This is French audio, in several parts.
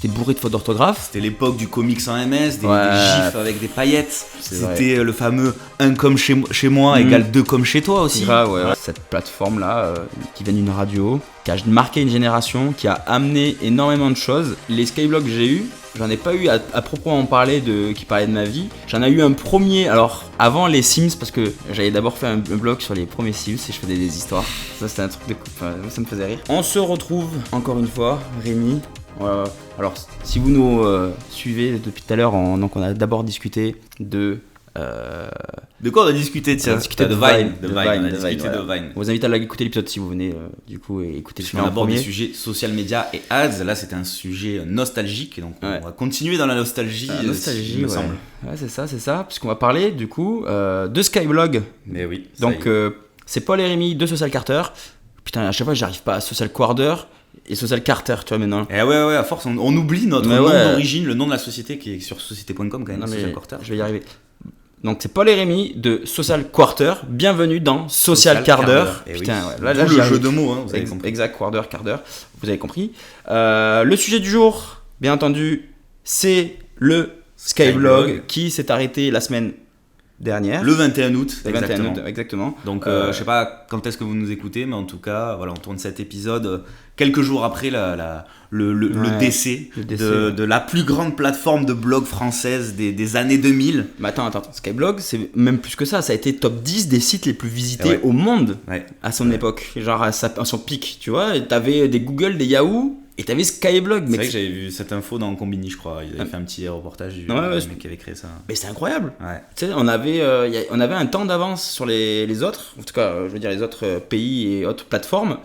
c'était bourré de fautes d'orthographe. C'était l'époque du comics en MS, des gifs avec des paillettes. C'était vrai. le fameux 1 comme chez moi égale 2 comme chez toi aussi. Cette plateforme-là, qui vient d'une radio, qui a marqué une génération, qui a amené énormément de choses. Les skyblogs que j'ai eu, j'en ai pas eu à proprement parler qui parlait de ma vie. J'en ai eu un premier, alors avant les Sims, parce que j'avais d'abord fait un blog sur les premiers Sims et je faisais des histoires. Ça c'était un truc de ça me faisait rire. On se retrouve encore une fois, Rémi. Alors si vous nous suivez depuis tout à l'heure, donc on a d'abord discuté de quoi on a discuté, tiens? On a discuté de Vine. On vous invite à écouter l'épisode si vous venez du coup et écouter celui-là en premier. Des sujets social media et ads. Là c'était un sujet nostalgique, donc on va continuer dans la nostalgie. Il me semble. Ouais, c'est ça, puisqu'on va parler du coup de Skyblog. Mais oui. Donc c'est Paul et Rémi de Social Carter. Putain, à chaque fois j'arrive pas à Social Quarter et Social Carter, tu vois maintenant. Et ouais, à force on oublie notre nom d'origine, le nom de la société qui est sur société.com quand même. Social Quarter. Je vais y arriver. Donc c'est Paul et Rémi de Social Quarter. Bienvenue dans Social Quarter. Putain, là le jeu de mots, vous avez compris. Exact, Quarter. Vous avez compris. Le sujet du jour, bien entendu, c'est le Skyblog qui s'est arrêté la semaine dernière. Le 21 août. Exactement. Donc je sais pas quand est-ce que vous nous écoutez, mais en tout cas, voilà, on tourne cet épisode quelques jours après le décès de la plus grande plateforme de blog française des années 2000. Mais attends, Skyblog, c'est même plus que ça. Ça a été top 10 des sites les plus visités au monde à son époque. Genre à son pic, tu vois. T'avais des Google, des Yahoo. Et t'avais Skyblog. C'est vrai que j'avais vu cette info dans Combini, je crois. Il avait fait un petit reportage du mec qui avait créé ça. Mais c'est incroyable. Tu sais, on avait un temps d'avance sur les autres. En tout cas, je veux dire les autres pays et autres plateformes.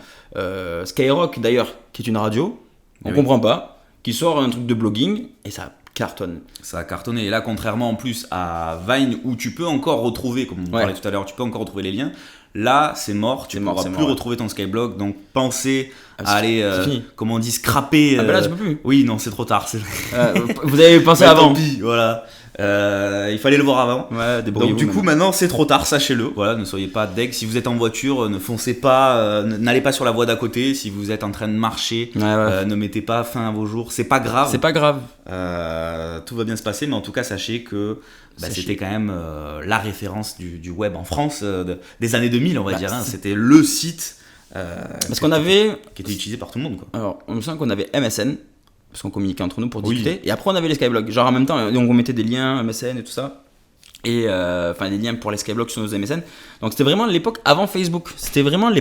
Skyrock d'ailleurs, qui est une radio, on comprend pas, qui sort un truc de blogging et ça cartonne. Ça a cartonné. Et là, contrairement en plus à Vine, où tu peux encore retrouver, comme on parlait tout à l'heure, tu peux encore retrouver les liens. Là, c'est mort, tu ne pourras plus retrouver ton Skyblog, donc pensez à aller, comment on dit, scraper. Là, tu peux plus. Oui, non, c'est trop tard. Vous avez pensé avant. Tant pis, voilà. Il fallait le voir avant. Donc du coup, maintenant, c'est trop tard, sachez-le. Voilà, ne soyez pas deg. Si vous êtes en voiture, ne foncez pas, n'allez pas sur la voie d'à côté. Si vous êtes en train de marcher, ne mettez pas fin à vos jours. C'est pas grave. Tout va bien se passer, mais en tout cas, sachez que c'était quand même la référence du web en France des années 2000, on va dire. C'était le site parce qu'on avait qui était utilisé par tout le monde, quoi. Alors, on me semble qu'on avait MSN parce qu'on communiquait entre nous pour discuter, et après on avait les Skyblogs. Genre en même temps, donc on mettait des liens MSN et tout ça, et des liens pour les Skyblogs sur nos MSN. Donc c'était vraiment l'époque avant Facebook. C'était vraiment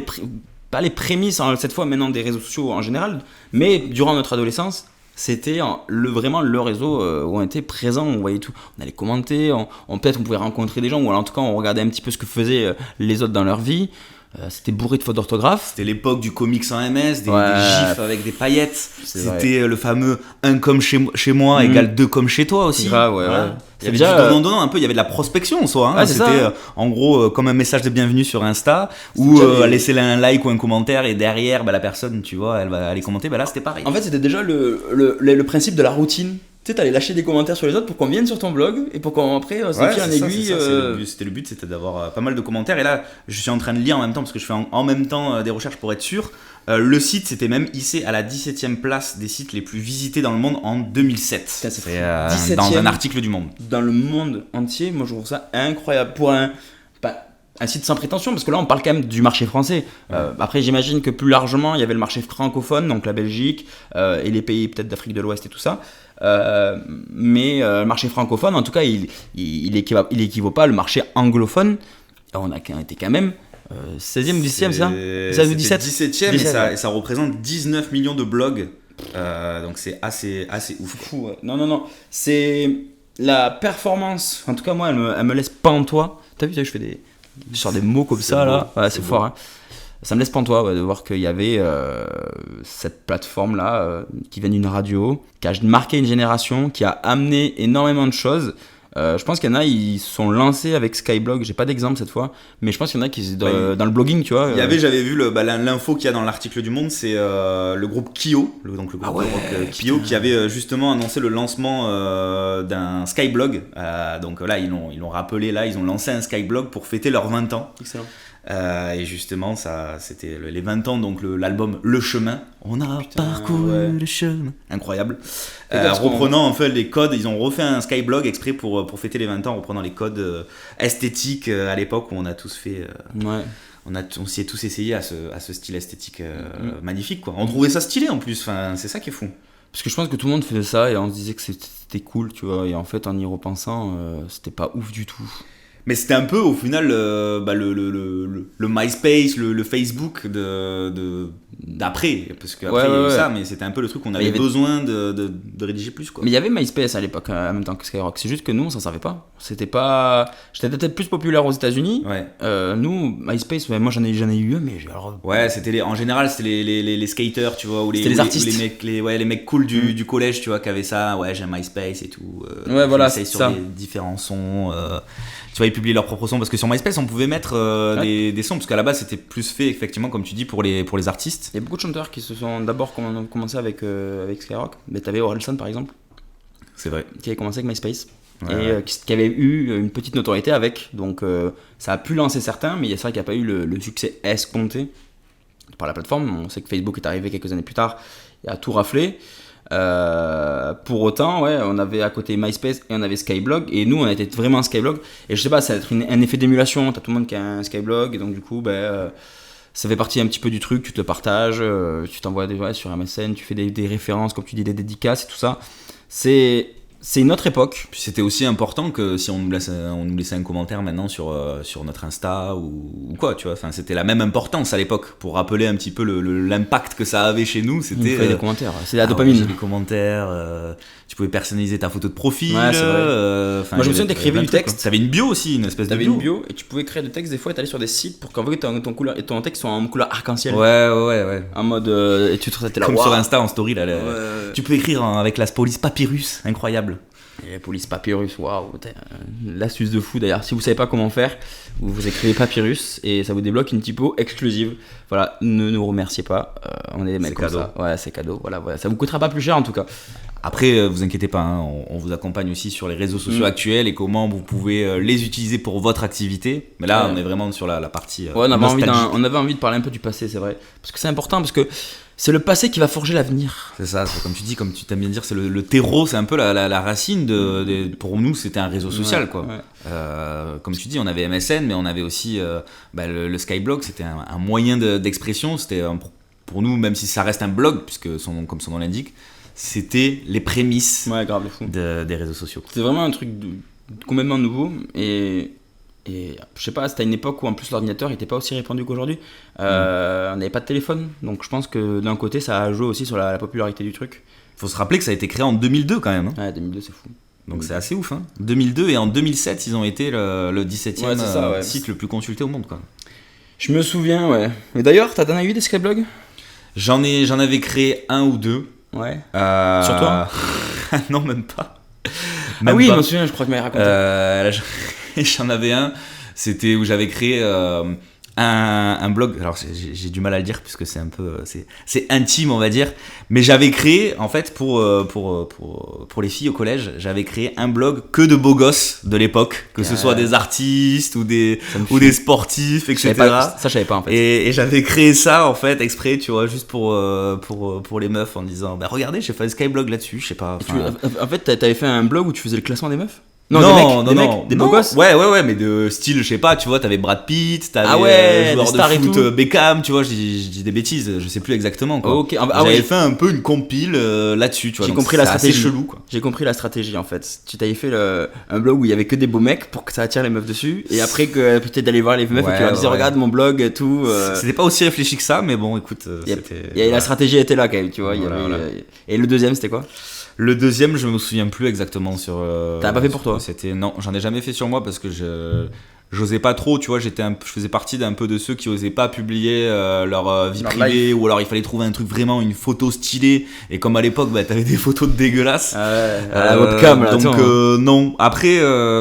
pas les prémices cette fois maintenant des réseaux sociaux en général, mais durant notre adolescence. C'était vraiment le réseau où on était présent, on voyait tout, on allait commenter, peut-être on pouvait rencontrer des gens, ou alors en tout cas on regardait un petit peu ce que faisaient les autres dans leur vie. C'était bourré de fautes d'orthographe. C'était l'époque du comics en MS, des gifs avec des paillettes. C'était le fameux 1 comme chez moi égale 2 comme chez toi aussi. Il y avait déjà donnant un peu, il y avait de la prospection en soi. C'était en gros comme un message de bienvenue sur Insta où laisser un like ou un commentaire et derrière la personne, tu vois, elle va aller commenter. Là c'était pareil. En fait, c'était déjà le principe de la routine. Tu sais, t'allais lâcher des commentaires sur les autres pour qu'on vienne sur ton blog et pour qu'on après s'écrit en aiguille. C'était le but, c'était d'avoir pas mal de commentaires. Et là, je suis en train de lire en même temps parce que je fais en même temps des recherches pour être sûr. Le site s'était même hissé à la 17e place des sites les plus visités dans le monde en 2007. C'est dans un article du Monde. Dans le monde entier, moi je trouve ça incroyable pour un site sans prétention, parce que là on parle quand même du marché français. Après j'imagine que plus largement il y avait le marché francophone, donc la Belgique et les pays peut-être d'Afrique de l'Ouest et tout ça. Mais le marché francophone, en tout cas, il équivaut pas le marché anglophone. On a été quand même 16e ou 17e, ça 17e et ça représente 19 millions de blogs. Donc c'est assez ouf. Fou, Non. C'est la performance, en tout cas moi, elle me laisse pantois. T'as vu, je fais je sors des mots comme ça, beau, là. C'est fort, hein. Ça me laisse pantois de voir qu'il y avait cette plateforme-là qui vient d'une radio, qui a marqué une génération, qui a amené énormément de choses. Je pense qu'il y en a, ils sont lancés avec Skyblog. J'ai pas d'exemple cette fois, mais je pense qu'il y en a qui dans le blogging, tu vois. J'avais vu l'info qu'il y a dans l'article du Monde, c'est le groupe Kyo, donc le groupe Kyo, qui avait justement annoncé le lancement d'un Skyblog. Donc là, ils l'ont rappelé, là, ils ont lancé un Skyblog pour fêter leurs 20 ans. Excellent. Et justement, ça, c'était les 20 ans, donc l'album Le Chemin. On a parcouru le chemin. Incroyable. Reprenant en fait les codes, ils ont refait un Skyblog exprès pour fêter les 20 ans, en reprenant les codes esthétiques à l'époque où on a tous fait. On s'y est tous essayé à ce style esthétique magnifique, quoi. On trouvait ça stylé en plus, enfin, c'est ça qui est fou. Parce que je pense que tout le monde faisait ça et on se disait que c'était cool, tu vois. Et en fait, en y repensant, c'était pas ouf du tout. Mais c'était un peu au final le MySpace, le Facebook d'après, parce qu'après il y a eu ça, mais c'était un peu le truc qu'on avait besoin de rédiger plus, quoi. Mais il y avait MySpace à l'époque en même temps que Skyrock, c'est juste que nous on s'en savait pas. J'étais peut-être plus populaire aux États-Unis. Nous MySpace, moi j'en ai eu un, mais alors... c'était en général c'était les skaters, tu vois, ou les artistes, les mecs cool du collège, tu vois, qui avaient ça. J'ai un MySpace et tout. C'est sur ça. Les différents sons. Tu vois, ils publiaient leurs propres sons parce que sur MySpace on pouvait mettre des sons, parce qu'à la base c'était plus fait effectivement comme tu dis pour les artistes. Il y a beaucoup de chanteurs qui se sont d'abord commencé avec Skyrock, mais t'avais Orelsan par exemple, c'est vrai, qui avait commencé avec MySpace qui avait eu une petite notoriété avec, donc ça a pu lancer certains, mais c'est vrai qu'il n'y a pas eu le succès escompté par la plateforme. On sait que Facebook est arrivé quelques années plus tard et a tout raflé. Pour autant, on avait à côté MySpace et on avait Skyblog, et nous on était vraiment Skyblog, et je sais pas, ça va être un effet d'émulation, t'as tout le monde qui a un Skyblog, et donc du coup ça fait partie un petit peu du truc, tu te le partages, tu t'envoies sur MSN, tu fais des références, comme tu dis, des dédicaces et tout ça. C'est une autre époque. Puis c'était aussi important que si on nous laissait un commentaire maintenant sur notre Insta ou quoi, tu vois. Enfin, c'était la même importance à l'époque pour rappeler un petit peu l'impact que ça avait chez nous. C'était des commentaires, c'est la dopamine. Les commentaires, tu pouvais personnaliser ta photo de profil. Moi je me souviens, t'écrivais du texte. T'avais une bio aussi, une espèce de bio. T'avais une bio et tu pouvais créer du texte. Des fois, t'allais sur des sites pour qu'en fait ton texte soit en couleur arc-en-ciel. Ouais. En mode et tu te là. Comme sur Insta en story là. Tu peux écrire avec la police Papyrus, incroyable. Et la police Papyrus, waouh, l'astuce de fou d'ailleurs. Si vous savez pas comment faire, vous écrivez Papyrus et ça vous débloque une typo exclusive. Voilà, ne nous remerciez pas, on est des mecs comme ça. Ouais, c'est cadeau. Voilà, ça vous coûtera pas plus cher en tout cas. Après, vous inquiétez pas, hein, on vous accompagne aussi sur les réseaux sociaux actuels et comment vous pouvez les utiliser pour votre activité. Mais là, on est vraiment sur la partie. On avait envie de parler un peu du passé, c'est vrai, parce que c'est important, parce que c'est le passé qui va forger l'avenir. C'est ça, c'est comme tu dis, comme tu t'aimes bien dire, c'est le terreau, c'est un peu la racine pour nous, c'était un réseau social, quoi. Comme tu dis, on avait MSN, mais on avait aussi le Skyblog, c'était un moyen d'expression, c'était pour nous, même si ça reste un blog, puisque comme son nom l'indique, c'était les prémices des réseaux sociaux. C'était vraiment un truc complètement nouveau, et je sais pas, c'était à une époque où en plus l'ordinateur n'était pas aussi répandu qu'aujourd'hui. On n'avait pas de téléphone, donc je pense que d'un côté ça a joué aussi sur la popularité du truc. Faut se rappeler que ça a été créé en 2002 quand même. Ouais, 2002 c'est fou. Donc c'est assez ouf. 2002, et en 2007 ils ont été le 17e site le plus consulté au monde, quoi. Je me souviens, ouais. Mais d'ailleurs, t'en as eu des Skyblogs ? J'en avais créé un ou deux. Ouais. Sur toi ? Non, même pas. Je me souviens, je crois que tu m'avais raconté. J'en avais un, c'était où j'avais créé un blog. Alors j'ai du mal à le dire puisque c'est un peu c'est intime, on va dire, mais j'avais créé en fait pour les filles au collège, j'avais créé un blog que de beaux gosses de l'époque, que ce soit des artistes ou des sportifs, etc. Ça je savais pas en fait. Et j'avais créé ça en fait exprès, tu vois, juste pour les meufs, en disant regardez, j'ai fait un Skyblog là-dessus, je sais pas. En fait t'avais fait un blog où tu faisais le classement des meufs ? Des beaux gosses. Ouais, mais de style, je sais pas, tu vois, t'avais Brad Pitt, t'avais joueur de foot Beckham, tu vois, je dis des bêtises, je sais plus exactement, quoi. J'avais fait un peu une compile là-dessus, tu vois. J'ai compris la stratégie. Assez chelou, quoi. J'ai compris la stratégie en fait. Tu t'avais fait un blog où il y avait que des beaux mecs pour que ça attire les meufs dessus, et après que peut-être d'aller voir les meufs et tu leur disais regarde mon blog et tout. C'était pas aussi réfléchi que ça, mais bon, écoute. La stratégie était là quand même, tu vois. Et le deuxième, c'était quoi ? Le deuxième, je me souviens plus exactement sur. T'as pas fait pour toi ? Non, j'en ai jamais fait sur moi parce que j'osais pas trop, tu vois. Je faisais partie d'un peu de ceux qui osaient pas publier leur vie privée, ou alors il fallait trouver un truc vraiment, une photo stylée. Et comme à l'époque, t'avais des photos de dégueulasses. La webcam là. Donc non. Après,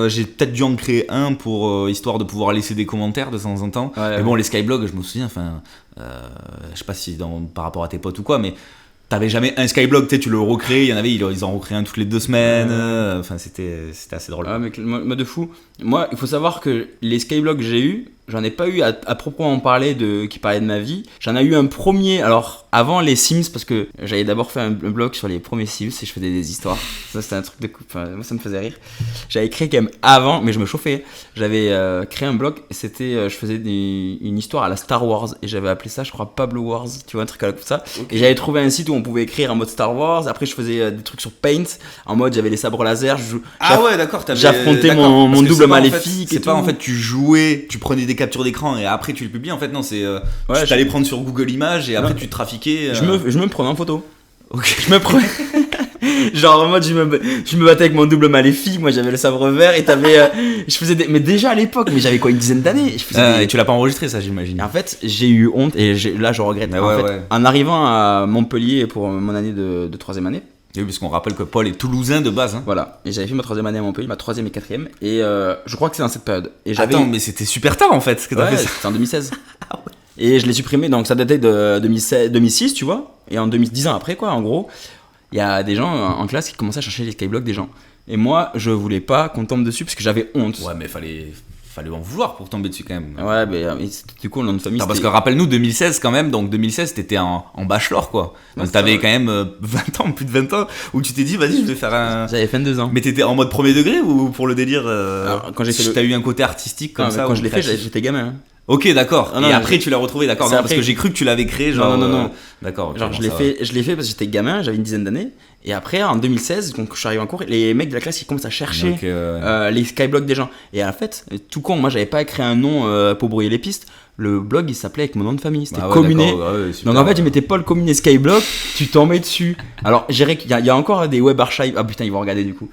j'ai peut-être dû en créer un pour histoire de pouvoir laisser des commentaires de temps en temps. Mais bon, les Skyblogs, je me souviens. Enfin, je sais pas si par rapport à tes potes ou quoi, mais. T'avais jamais un Skyblog, tu le recréais, il y en avait, ils en recréaient un toutes les 2 semaines, enfin c'était assez drôle. Ah mais de fou. Moi, il faut savoir que les Skyblogs que j'ai eu, j'en ai pas eu à proprement parler qui parlait de ma vie. J'en ai eu un premier, alors avant les Sims, parce que j'avais d'abord fait un blog sur les premiers Sims et je faisais des histoires. Ça, c'était un truc de coupe. Moi, ça me faisait rire. J'avais créé quand même avant, mais je me chauffais. J'avais créé un blog et c'était, je faisais une histoire à la Star Wars et j'avais appelé ça, je crois, Pablo Wars, tu vois, un truc comme ça. Okay. Et j'avais trouvé un site où on pouvait écrire en mode Star Wars. Après, je faisais des trucs sur Paint, en mode j'avais les sabres laser. Ouais, d'accord. J'affrontais mon double maléfique. C'est pas en fait, tu jouais, tu prenais des captures d'écran et après tu le publies. En fait, non, c'est tu t'allais prendre sur Google Images et après tu trafiquais. Je me prenais en photo. Ok. Je me prenais. Genre en mode je me battais avec mon double maléfique, moi j'avais le sabre vert et t'avais je faisais mais déjà à l'époque, mais j'avais quoi, une dizaine d'années, et tu l'as pas enregistré ça, j'imagine. Et en fait j'ai eu honte et là je regrette. En arrivant à Montpellier pour mon année de 3e année. Oui, parce qu'on rappelle que Paul est toulousain de base. Voilà, et j'avais fait ma 3e année à Montpellier, ma 3e et 4e, et je crois que c'est dans cette période. Et Attends, mais c'était super tard en fait ce que t'as fait. C'était en 2016. Ah ouais. Et je l'ai supprimé, donc ça datait de 2006, tu vois, et en 10 ans après quoi, en gros. Il y a des gens en classe qui commençaient à chercher les skyblogs des gens. Et moi, je voulais pas qu'on tombe dessus parce que j'avais honte. Ouais, mais fallait en vouloir pour tomber dessus quand même. Ouais, mais du coup, le nom de famille. Parce que rappelle-nous, 2016 quand même, donc 2016, t'étais en bachelor quoi. Donc t'avais quand même 20 ans, plus de 20 ans, où tu t'es dit, vas-y, je vais faire un. J'avais 22 ans. Mais t'étais en mode premier degré ou pour le délire Alors, quand t'as eu un côté artistique comme ça. Quand je l'ai fait, j'étais gamin. Hein. Ok, d'accord. Et après, tu l'as retrouvé, d'accord. Non, parce que j'ai cru que tu l'avais créé, genre. Non. D'accord. Genre, je l'ai fait parce que j'étais gamin, j'avais une dizaine d'années. Et après, en 2016, donc je suis arrivé en cours, les mecs de la classe ils commencent à chercher les skyblogs des gens. Et en fait, tout con, moi j'avais pas créé un nom pour brouiller les pistes. Le blog il s'appelait avec mon nom de famille, c'était Communé. Donc en fait, je mettais Paul Communé Skyblog, tu tombais dessus. Alors, je dirais qu'il y a encore des web archives. Ah putain, ils vont regarder du coup.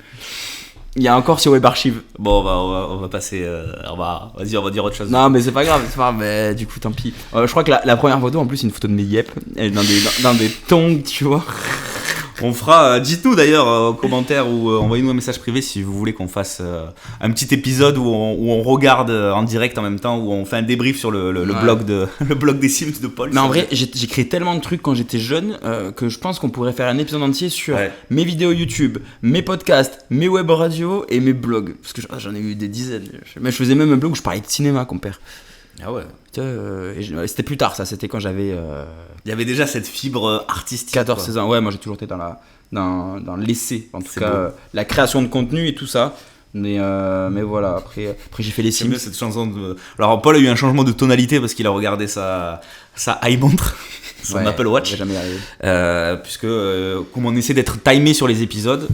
Il y a encore sur Web Archive. Bon, on va passer. Vas-y, on va dire autre chose. Non, mais c'est pas grave, mais du coup, tant pis. Je crois que la première photo, en plus, c'est une photo de mes yep. Elle est dans des tongs, tu vois. On fera. Dites-nous d'ailleurs en commentaire ou envoyez-nous un message privé si vous voulez qu'on fasse un petit épisode où on regarde en direct en même temps, où on fait un débrief sur le blog des Sims de Paul. Mais en vrai, j'ai créé tellement de trucs quand j'étais jeune que je pense qu'on pourrait faire un épisode entier sur mes vidéos YouTube, mes podcasts, mes web radios et mes blogs. Parce que j'en ai eu des dizaines. Mais je faisais même un blog où je parlais de cinéma, compère. Ah ouais. C'était plus tard, ça. C'était quand j'avais. Il y avait déjà cette fibre artistique. 14-16 ans. Ouais, moi j'ai toujours été dans l'essai. En tout cas, la création de contenu et tout ça. Mais voilà, après j'ai fait les Sims. Bien cette chanson Alors Paul a eu un changement de tonalité parce qu'il a regardé sa iMontre, son Apple Watch. Jamais arrivé. Puisque comme on essaie d'être timé sur les épisodes.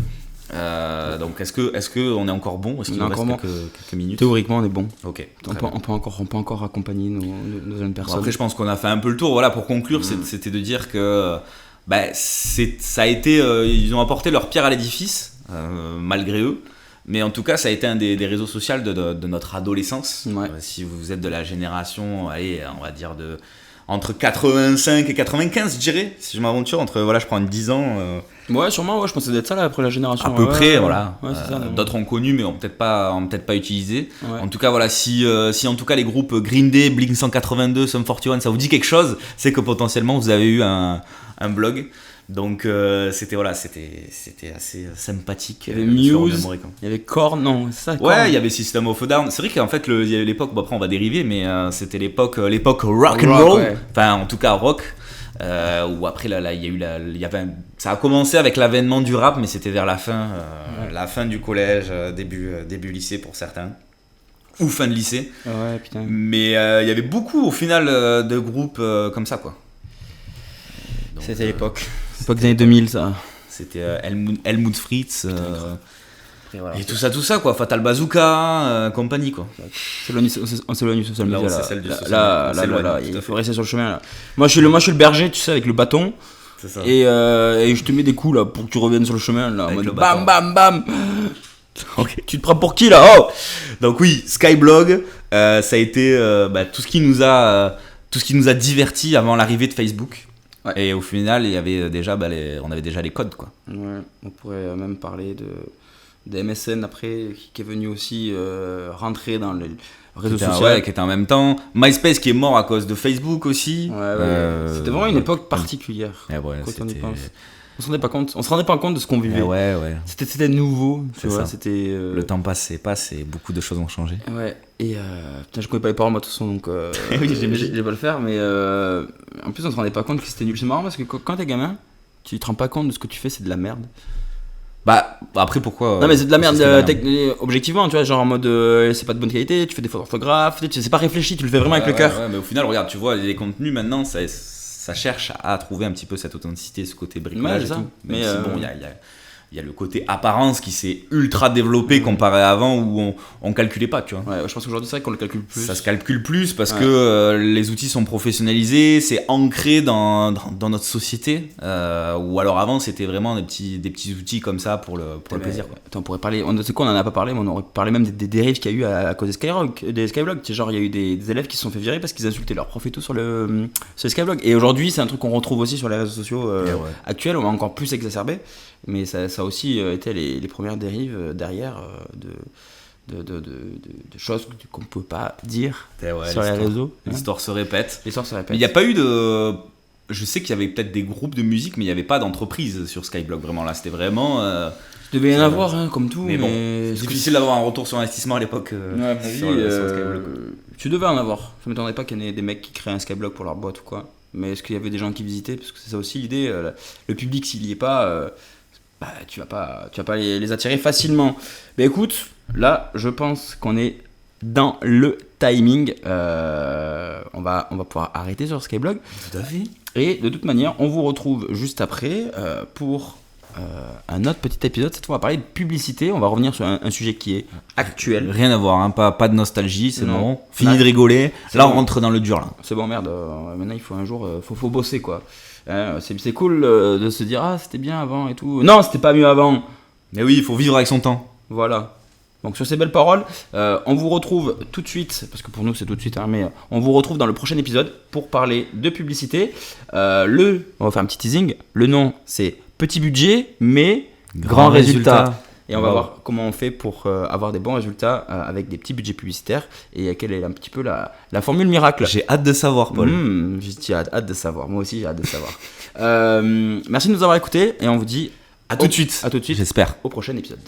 Donc est-ce que on est encore bon? Est-ce qu'il nous reste quelques minutes? Théoriquement on est bon. Ok. On peut encore accompagner nos jeunes personnes. Bon, après je pense qu'on a fait un peu le tour. Voilà, pour conclure, c'était de dire que ça a été ils ont apporté leur pierre à l'édifice malgré eux. Mais en tout cas, ça a été un des réseaux sociaux de notre adolescence. Ouais. Si vous êtes de la génération, allez, on va dire entre 85 et 95, je dirais, si je m'aventure, je prends 10 ans. Ouais, sûrement, je pensais d'être ça là après la génération. À peu près, voilà. Ouais, c'est ça, d'autres ont connu, mais ont peut-être pas utilisé. Ouais. En tout cas, voilà, si en tout cas les groupes Green Day, Blink 182, Sum 41, ça vous dit quelque chose, c'est que potentiellement vous avez eu un blog. Donc c'était assez sympathique. Il y avait Muse, il y avait Korn, non, c'est ça. Ouais, il y avait System of a Down. C'est vrai qu'en fait il y avait l'époque, après on va dériver, mais c'était l'époque rock and roll, ouais. Enfin en tout cas rock. Où après là ça a commencé avec l'avènement du rap, mais c'était vers la fin du collège, début lycée pour certains, ou fin de lycée. Ouais, putain. Mais il y avait beaucoup au final de groupes comme ça quoi. Donc, c'était l'époque des années 2000 ça. C'était Helmut Fritz et tout ça quoi, Fatal Bazooka, compagnie quoi. On s'éloigne sur social media là. Là, il faut rester sur le chemin là. Moi je suis le berger, tu sais, avec le bâton. C'est ça. Et je te mets des coups là pour que tu reviennes sur le chemin là, en mode bam bam bam. Okay. Tu te prends pour qui là? Oh. Donc oui, Skyblog, ça a été tout ce qui nous a divertis avant l'arrivée de Facebook. Ouais. Et au final, il y avait déjà, on avait déjà les codes quoi. Ouais, on pourrait même parler de MSN après, qui est venu aussi rentrer dans le réseau social. Ouais, qui était en même temps. MySpace qui est mort à cause de Facebook aussi. Ouais. C'était vraiment une époque particulière. Ouais, On se rendait pas compte de ce qu'on vivait. Ouais. C'était nouveau, tu vois. Ça. Le temps passe et beaucoup de choses ont changé. Ouais. Et putain, je connais pas les paroles moi de toute façon, donc oui, j'ai pas le faire, mais en plus on se rendait pas compte que c'était nul. C'est marrant parce que quand t'es gamin, tu te rends pas compte de ce que tu fais, c'est de la merde. Bah après pourquoi non mais c'est de la merde, objectivement, tu vois, genre en mode c'est pas de bonne qualité, tu fais des fautes d'orthographe, c'est pas réfléchi, tu le fais vraiment avec le cœur. Ouais, mais au final regarde, tu vois, les contenus maintenant ça cherche à trouver un petit peu cette authenticité, ce côté bricolage et tout. Mais bon, il y a le côté apparence qui s'est ultra développé comparé à avant où on calculait pas, tu vois. Ouais, je pense qu'aujourd'hui c'est vrai qu'on le calcule plus. Ça se calcule plus parce que les outils sont professionnalisés, c'est ancré dans notre société. Ou alors avant c'était vraiment des petits outils comme ça pour le plaisir. Quoi. Attends, on pourrait parler, c'est quoi, on en a pas parlé, mais on aurait parlé même des dérives qu'il y a eu à cause des Skyblogs. Genre il y a eu des élèves qui se sont fait virer parce qu'ils insultaient leurs profs et tout sur les Skyblogs. Et aujourd'hui c'est un truc qu'on retrouve aussi sur les réseaux sociaux actuels, on va encore plus exacerbé. Mais ça a aussi été les premières dérives derrière de choses qu'on ne peut pas dire sur les réseaux. L'histoire se répète. Mais il n'y a pas eu de... Je sais qu'il y avait peut-être des groupes de musique, mais il n'y avait pas d'entreprise sur Skyblog. Vraiment, là, c'était vraiment... Il devait y en avoir, comme tout. Mais bon, c'est difficile d'avoir un retour sur investissement à l'époque sur Skyblog. Tu devais en avoir. Ça ne m'étonnerait pas qu'il y en ait des mecs qui créent un Skyblog pour leur boîte ou quoi. Mais est-ce qu'il y avait des gens qui visitaient ? Parce que c'est ça aussi l'idée. Le public, s'il n'y est pas... tu vas pas les attirer facilement. Mais écoute, là, je pense qu'on est dans le timing. On va pouvoir arrêter sur Skyblog. Tout à fait. Et de toute manière, on vous retrouve juste après pour un autre petit épisode. Cette fois, on va parler de publicité. On va revenir sur un sujet qui est actuel. Rien à voir, hein, pas de nostalgie, c'est bon. Fini de rigoler. Là, on rentre dans le dur. Là. C'est bon, merde. Maintenant, il faut un jour, faut bosser, quoi. C'est cool de se dire c'était bien avant et tout. Non, c'était pas mieux avant. Mais oui, il faut vivre avec son temps. Voilà. Donc sur ces belles paroles, on vous retrouve tout de suite, parce que pour nous c'est tout de suite, mais on vous retrouve dans le prochain épisode pour parler de publicité. On va faire un petit teasing. Le nom c'est Petit budget mais grand résultat. Et on va voir comment on fait pour avoir des bons résultats avec des petits budgets publicitaires et quelle est un petit peu la formule miracle. J'ai hâte de savoir, Paul. J'ai hâte de savoir. Moi aussi, j'ai hâte de savoir. Merci de nous avoir écoutés et on vous dit à tout de suite. À tout de suite. J'espère. Au prochain épisode.